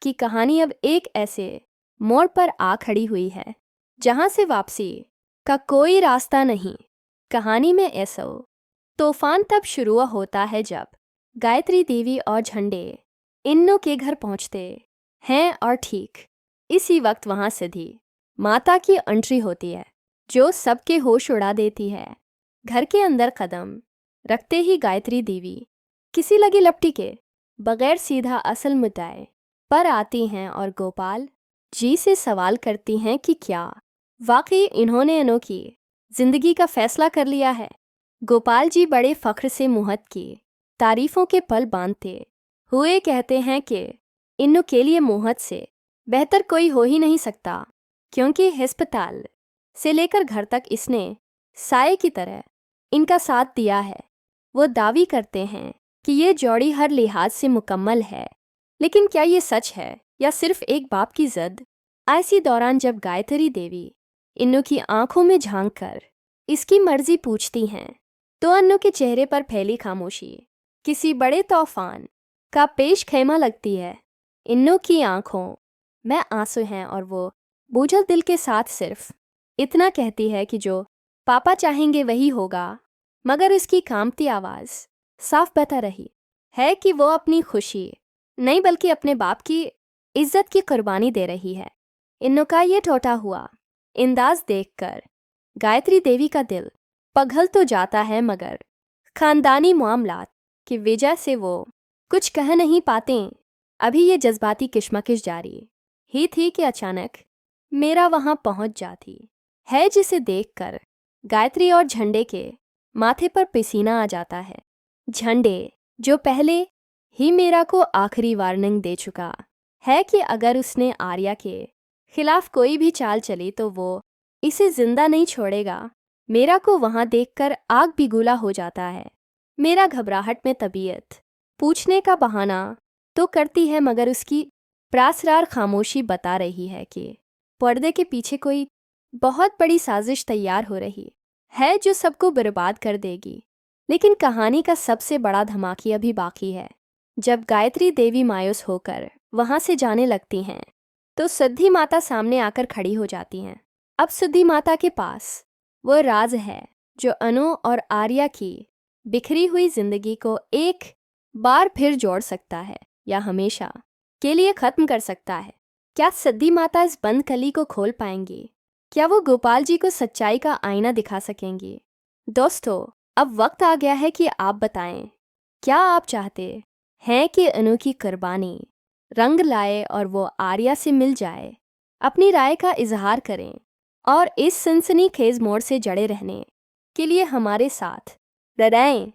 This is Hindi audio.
कि कहानी अब एक ऐसे मोड़ पर आ खड़ी हुई है जहां से वापसी का कोई रास्ता नहीं। कहानी में ऐसा तूफान तब शुरू होता है जब गायत्री देवी और झंडे इन्नू के घर पहुंचते हैं और ठीक इसी वक्त वहां सिद्धि माता की एंट्री होती है जो सबके होश उड़ा देती है। घर के अंदर कदम रखते ही गायत्री देवी किसी लगी लपटी के बगैर सीधा असल मुद्दे पर आती हैं और गोपाल जी से सवाल करती हैं कि क्या वाकई इन्होंने अनोखी जिंदगी का फैसला कर लिया है। गोपाल जी बड़े फख्र से मुहत की तारीफों के पल बांधते हुए कहते हैं कि इन्नू के लिए मुहत से बेहतर कोई हो ही नहीं सकता, क्योंकि अस्पताल से लेकर घर तक इसने साए की तरह इनका साथ दिया है। वो दावी करते हैं कि ये जोड़ी हर लिहाज से मुकम्मल है, लेकिन क्या ये सच है या सिर्फ एक बाप की जिद? ऐसी दौरान जब गायत्री देवी इन्नू की आंखों में झांक कर इसकी मर्जी पूछती हैं तो अन्नू के चेहरे पर फैली खामोशी किसी बड़े तूफान का पेश खैमा लगती है। इन्नू की आंखों में आंसू हैं और वो बोझल दिल के साथ सिर्फ इतना कहती है कि जो पापा चाहेंगे वही होगा, मगर उसकी कांपती आवाज़ साफ बता रही है कि वो अपनी खुशी नहीं बल्कि अपने बाप की इज्जत की कुर्बानी दे रही है। इन्नू का ये टूटा हुआ अंदाज देखकर गायत्री देवी का दिल पिघल तो जाता है, मगर खानदानी मामलात की वजह से वो कुछ कह नहीं पाते। अभी ये जज्बाती किशमकिश जारी ही थी कि अचानक मेरा वहां पहुंच जाती है, जिसे देखकर गायत्री और झंडे के माथे पर पसीना आ जाता है। झंडे जो पहले ही मेरा को आखिरी वार्निंग दे चुका है कि अगर उसने आर्या के खिलाफ कोई भी चाल चली तो वो इसे जिंदा नहीं छोड़ेगा। मेरा को वहां देखकर आग भी गोला हो जाता है। मेरा घबराहट में तबीयत पूछने का बहाना तो करती है, मगर उसकी प्रासरार खामोशी बता रही है कि पर्दे के पीछे कोई बहुत बड़ी साजिश तैयार हो रही है जो सबको बर्बाद कर देगी। लेकिन कहानी का सबसे बड़ा धमाके अभी बाकी है। जब गायत्री देवी मायूस होकर वहां से जाने लगती हैं तो सिद्धि माता सामने आकर खड़ी हो जाती हैं। अब सिद्धि माता के पास वो राज है जो अनु और आर्या की बिखरी हुई जिंदगी को एक बार फिर जोड़ सकता है या हमेशा के लिए खत्म कर सकता है। क्या सिद्धि माता इस बंद कली को खोल पाएंगी? क्या वो गोपाल जी को सच्चाई का आईना दिखा सकेंगी? दोस्तों, अब वक्त आ गया है कि आप बताएं, क्या आप चाहते हैं कि अनु की कुर्बानी रंग लाए और वो आर्या से मिल जाए? अपनी राय का इजहार करें और इस सनसनीखेज मोड़ से जड़े रहने के लिए हमारे साथ रहें।